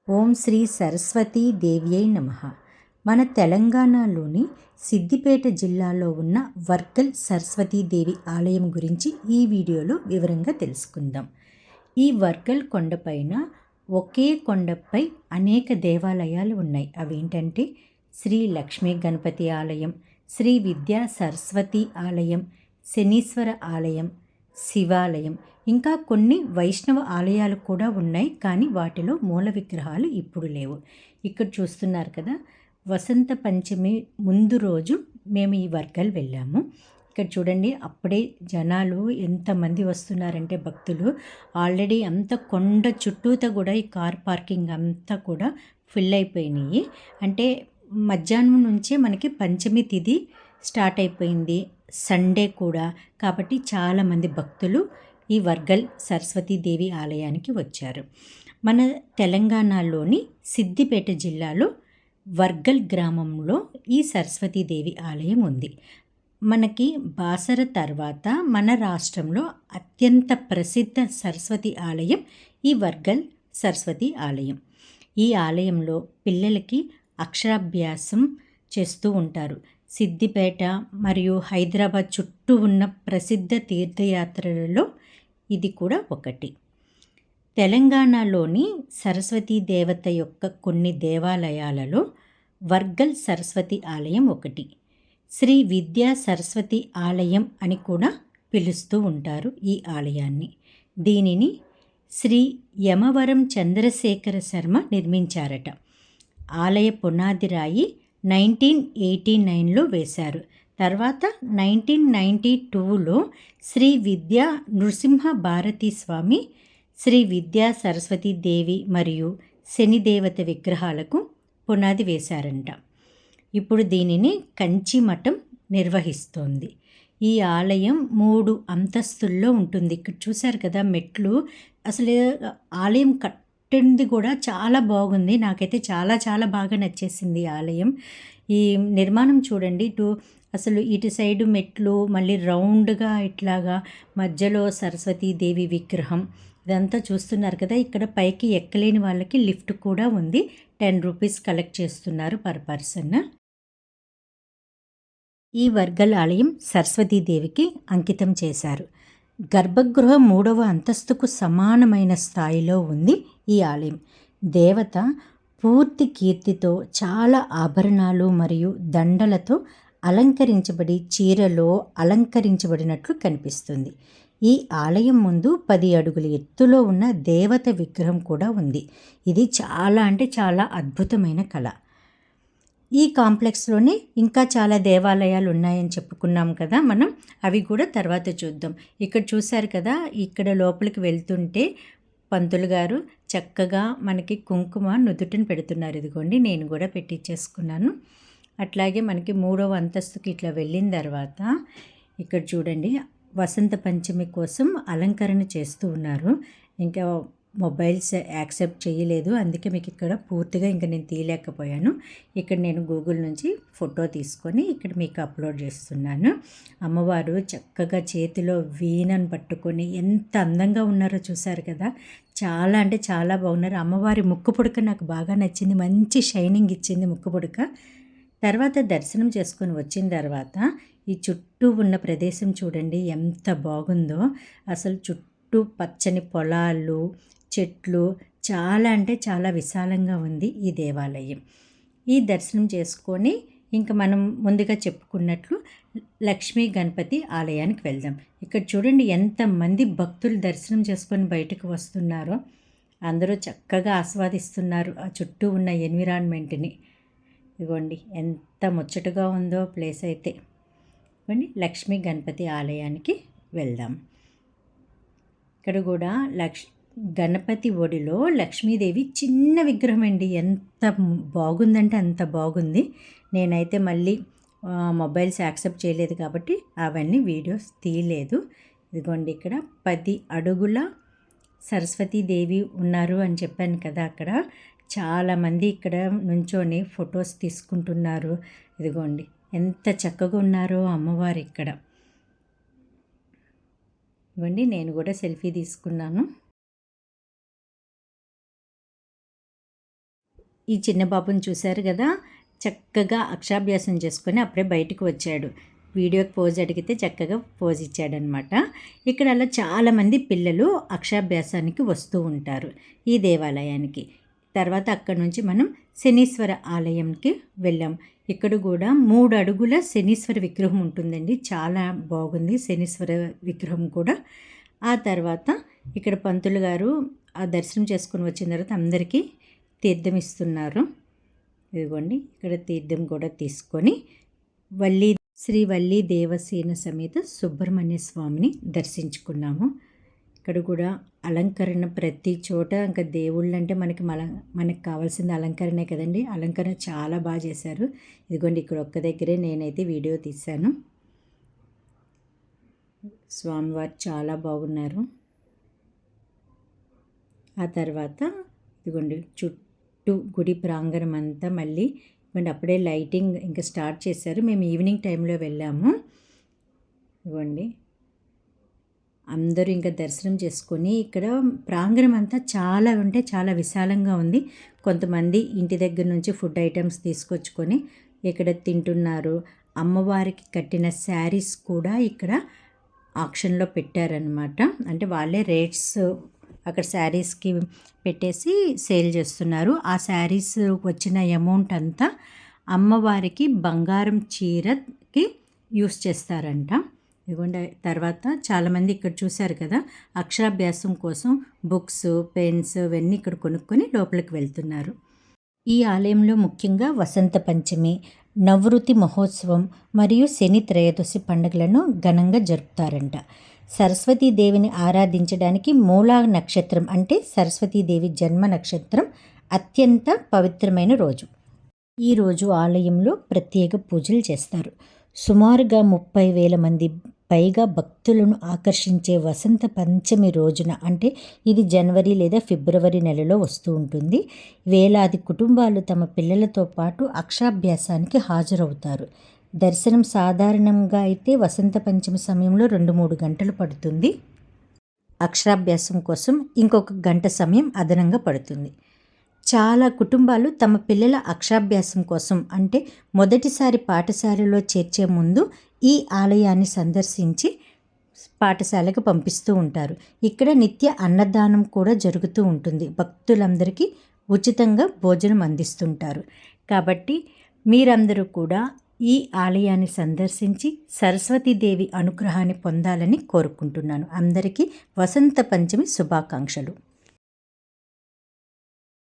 ఓం శ్రీ సరస్వతీ దేవ్యై నమః. మన తెలంగాణలోని సిద్దిపేట జిల్లాలో ఉన్న వర్గల్ సరస్వతీదేవి ఆలయం గురించి ఈ వీడియోలో వివరంగా తెలుసుకుందాం. ఈ వర్గల్ కొండపైన ఒకే కొండపై అనేక దేవాలయాలు ఉన్నాయి. అవేంటంటే శ్రీ లక్ష్మీ గణపతి ఆలయం, శ్రీ విద్యా సరస్వతి ఆలయం, శనీశ్వర ఆలయం, శివాలయం, ఇంకా కొన్ని వైష్ణవ ఆలయాలు కూడా ఉన్నాయి. కానీ వాటిలో మూల విగ్రహాలు ఇప్పుడు లేవు. ఇక్కడ చూస్తున్నారు కదా, వసంత పంచమి ముందు రోజు మేము ఈ వర్గల్ వెళ్ళాము. ఇక్కడ చూడండి, అప్పుడే జనాలు ఎంతమంది వస్తున్నారంటే భక్తులు. ఆల్రెడీ అంత కొండ చుట్టూతా కూడా ఈ కార్ పార్కింగ్ అంతా కూడా ఫుల్ అయిపోయినాయి. అంటే మధ్యాహ్నం నుంచే మనకి పంచమి తిథి స్టార్ట్ అయిపోయింది, సండే కూడా. కాబట్టి చాలామంది భక్తులు ఈ వర్గల్ సరస్వతీదేవి ఆలయానికి వచ్చారు. మన తెలంగాణలోని సిద్దిపేట జిల్లాలో వర్గల్ గ్రామంలో ఈ సరస్వతీదేవి ఆలయం ఉంది. మనకి బాసర తర్వాత మన రాష్ట్రంలో అత్యంత ప్రసిద్ధ సరస్వతి ఆలయం ఈ వర్గల్ సరస్వతి ఆలయం. ఈ ఆలయంలో పిల్లలకి అక్షరాభ్యాసం చేస్తూ ఉంటారు. సిద్దిపేట మరియు హైదరాబాద్ చుట్టూ ఉన్న ప్రసిద్ధ తీర్థయాత్రలలో ఇది కూడా ఒకటి. తెలంగాణలోని సరస్వతీ దేవత యొక్క కొన్ని దేవాలయాలలో వర్గల్ సరస్వతి ఆలయం ఒకటి. శ్రీ విద్యా సరస్వతి ఆలయం అని కూడా పిలుస్తూ ఉంటారు ఈ ఆలయాన్ని. దీనిని శ్రీ యమవరం చంద్రశేఖర శర్మ నిర్మించారట. ఆలయ పునాది రాయి 1989లో వేశారు. తర్వాత 1992లో శ్రీ విద్యా నృసింహ భారతీ స్వామి, శ్రీ విద్యా సరస్వతీ దేవి మరియు శనిదేవత విగ్రహాలకు పునాది వేశారంట. ఇప్పుడు దీనిని కంచి మఠం నిర్వహిస్తోంది. ఈ ఆలయం 3 అంతస్తుల్లో ఉంటుంది. ఇక్కడ చూశారు కదా మెట్లు. అసలు ఆలయం కట్టింది కూడా చాలా బాగుంది. నాకైతే చాలా చాలా బాగా నచ్చేసింది ఈ ఆలయం. ఈ నిర్మాణం చూడండి. అసలు ఇటు సైడు మెట్లు, మళ్ళీ రౌండ్గా ఇట్లాగా మధ్యలో సరస్వతీదేవి విగ్రహం, ఇదంతా చూస్తున్నారు కదా. ఇక్కడ పైకి ఎక్కలేని వాళ్ళకి లిఫ్ట్ కూడా ఉంది. 10 రూపీస్ కలెక్ట్ చేస్తున్నారు పర్ పర్సన్. ఈ వర్గల్ ఆలయం సరస్వతీదేవికి అంకితం చేశారు. గర్భగృహ 3వ అంతస్తుకు సమానమైన స్థాయిలో ఉంది ఈ ఆలయం. దేవత పూర్తి కీర్తితో చాలా ఆభరణాలు మరియు దండలతో అలంకరించబడి చీరలో అలంకరించబడినట్లు కనిపిస్తుంది. ఈ ఆలయం ముందు 10 అడుగుల ఎత్తులో ఉన్న దేవత విగ్రహం కూడా ఉంది. ఇది చాలా అంటే చాలా అద్భుతమైన కళ. ఈ కాంప్లెక్స్లోనే ఇంకా చాలా దేవాలయాలు ఉన్నాయని చెప్పుకున్నాం కదా మనం. అవి కూడా తర్వాత చూద్దాం. ఇక్కడ చూశారు కదా, ఇక్కడ లోపలికి వెళ్తుంటే పంతులు గారు చక్కగా మనకి కుంకుమ నుదుటిని పెడుతున్నారు. ఇదిగోండి, నేను కూడా పెట్టించేసుకున్నాను. అట్లాగే మనకి 3వ అంతస్తుకి ఇట్లా వెళ్ళిన తర్వాత ఇక్కడ చూడండి, వసంత పంచమి కోసం అలంకరణ చేస్తూ ఉన్నారు. ఇంకా మొబైల్స్ యాక్సెప్ట్ చేయలేదు, అందుకే మీకు ఇక్కడ పూర్తిగా ఇంకా నేను తీయలేకపోయాను. ఇక్కడ నేను గూగుల్ నుంచి ఫోటో తీసుకొని ఇక్కడ మీకు అప్లోడ్ చేస్తున్నాను. అమ్మవారు చక్కగా చేతిలో వీణను పట్టుకొని ఎంత అందంగా ఉన్నారో చూశారు కదా. చాలా అంటే చాలా బాగున్నారు. అమ్మవారి ముక్కు పుడక నాకు బాగా నచ్చింది. మంచి షైనింగ్ ఇచ్చింది ముక్కు పుడక. తర్వాత దర్శనం చేసుకొని వచ్చిన తర్వాత ఈ చుట్టూ ఉన్న ప్రదేశం చూడండి ఎంత బాగుందో. అసలు చుట్టూ పచ్చని పొలాలు, చెట్లు, చాలా అంటే చాలా విశాలంగా ఉంది ఈ దేవాలయం. ఈ దర్శనం చేసుకొని ఇంకా మనం ముందుగా చెప్పుకున్నట్లు లక్ష్మీ గణపతి ఆలయానికి వెళ్దాం. ఇక్కడ చూడండి ఎంతమంది భక్తులు దర్శనం చేసుకొని బయటకు వస్తున్నారో. అందరూ చక్కగా ఆస్వాదిస్తున్నారు ఆ చుట్టూ ఉన్న ఎన్విరాన్మెంట్ని. ఇదిగోండి ఎంత ముచ్చటగా ఉందో ప్లేస్ అయితే. ఇవ్వండి, లక్ష్మీ గణపతి ఆలయానికి వెళ్దాం. ఇక్కడ కూడా గణపతి ఒడిలో లక్ష్మీదేవి చిన్న విగ్రహం అండి. ఎంత బాగుందంటే అంత బాగుంది. నేనైతే మళ్ళీ మొబైల్స్ యాక్సెప్ట్ చేయలేదు కాబట్టి అవన్నీ వీడియోస్ తీయలేదు. ఇదిగోండి, ఇక్కడ 10 అడుగుల సరస్వతీదేవి ఉన్నారు అని చెప్పాను కదా. అక్కడ చాలామంది ఇక్కడ నుంచొని ఫొటోస్ తీసుకుంటున్నారు. ఇదిగోండి ఎంత చక్కగా ఉన్నారో అమ్మవారు ఇక్కడ. ఇవ్వండి, నేను కూడా సెల్ఫీ తీసుకున్నాను. ఈ చిన్న బాబుని చూశారు కదా, చక్కగా అక్షరాభ్యాసం చేసుకొని అప్పుడే బయటకు వచ్చాడు. వీడియోకి పోజ్ అడిగితే చక్కగా పోజ్ ఇచ్చాడనమాట. ఇక్కడ అలా చాలామంది పిల్లలు అక్షరాభ్యాసానికి వస్తూ ఉంటారు ఈ దేవాలయానికి. తర్వాత అక్కడ నుంచి మనం శనీశ్వర ఆలయంకి వెళ్ళాం. ఇక్కడ కూడా 3 అడుగుల శనీశ్వర విగ్రహం ఉంటుందండి. చాలా బాగుంది శనీశ్వర విగ్రహం కూడా. ఆ తర్వాత ఇక్కడ పంతులు గారు ఆ దర్శనం చేసుకుని వచ్చిన తర్వాత అందరికీ తీర్థం ఇస్తున్నారు. ఇదిగోండి, ఇక్కడ తీర్థం కూడా తీసుకొని శ్రీ వల్లి దేవసేన సమేత సుబ్రహ్మణ్య స్వామిని దర్శించుకున్నాము. ఇక్కడ కూడా అలంకరణ ప్రతి చోట, ఇంకా దేవుళ్ళు అంటే మనకు కావాల్సింది అలంకరణే కదండి. అలంకరణ చాలా బాగా చేశారు. ఇదిగోండి, ఇక్కడ ఒక్క దగ్గరే నేనైతే వీడియో తీశాను. స్వామివారు చాలా బాగున్నారు. ఆ తర్వాత ఇదిగోండి చుట్టూ గుడి ప్రాంగణం అంతా మళ్ళీ ఇదిగోండి అప్పుడే లైటింగ్ ఇంకా స్టార్ట్ చేశారు. మేము ఈవినింగ్ టైంలో వెళ్ళాము. ఇదిగోండి అందరూ ఇంకా దర్శనం చేసుకొని, ఇక్కడ ప్రాంగణం అంతా చాలా విశాలంగా ఉంది. కొంతమంది ఇంటి దగ్గర నుంచి ఫుడ్ ఐటమ్స్ తీసుకొచ్చుకొని ఇక్కడ తింటున్నారు. అమ్మవారికి కట్టిన శారీస్ కూడా ఇక్కడ ఆక్షన్లో పెట్టారనమాట. అంటే వాళ్ళే రేట్స్ అక్కడ శారీస్కి పెట్టేసి సేల్ చేస్తున్నారు. ఆ శారీస్ వచ్చిన అమౌంట్ అంతా అమ్మవారికి బంగారం చీరకి యూస్ చేస్తారంట. ఇదిగోండి, తర్వాత చాలామంది ఇక్కడ చూశారు కదా, అక్షరాభ్యాసం కోసం బుక్స్, పెన్స్ ఇవన్నీ ఇక్కడ కొనుక్కొని లోపలికి వెళ్తున్నారు. ఈ ఆలయంలో ముఖ్యంగా వసంత పంచమి, నవృతి మహోత్సవం మరియు శని త్రయోదశి పండుగలను ఘనంగా జరుపుతారంట. సరస్వతీదేవిని ఆరాధించడానికి మూలా నక్షత్రం అంటే సరస్వతీదేవి జన్మ నక్షత్రం అత్యంత పవిత్రమైన రోజు. ఈరోజు ఆలయంలో ప్రత్యేక పూజలు చేస్తారు. సుమారుగా 30,000 మంది పైగా భక్తులను ఆకర్షించే వసంత పంచమి రోజున, అంటే ఇది జనవరి లేదా ఫిబ్రవరి నెలలో వస్తూ ఉంటుంది, వేలాది కుటుంబాలు తమ పిల్లలతో పాటు అక్షరాభ్యాసానికి హాజరవుతారు. దర్శనం సాధారణంగా అయితే వసంత పంచమి సమయంలో 2-3 గంటలు పడుతుంది. అక్షరాభ్యాసం కోసం ఇంకొక గంట సమయం అదనంగా పడుతుంది. చాలా కుటుంబాలు తమ పిల్లల అక్షరాభ్యాసం కోసం, అంటే మొదటిసారి పాఠశాలలో చేర్చే ముందు ఈ ఆలయాన్ని సందర్శించి పాఠశాలకు పంపిస్తూ ఉంటారు. ఇక్కడ నిత్య అన్నదానం కూడా జరుగుతూ ఉంటుంది. భక్తులందరికీ ఉచితంగా భోజనం అందిస్తుంటారు. కాబట్టి మీరందరూ కూడా ఈ ఆలయాన్ని సందర్శించి సరస్వతీదేవి అనుగ్రహాన్ని పొందాలని కోరుకుంటున్నాను. అందరికీ వసంత పంచమి శుభాకాంక్షలు.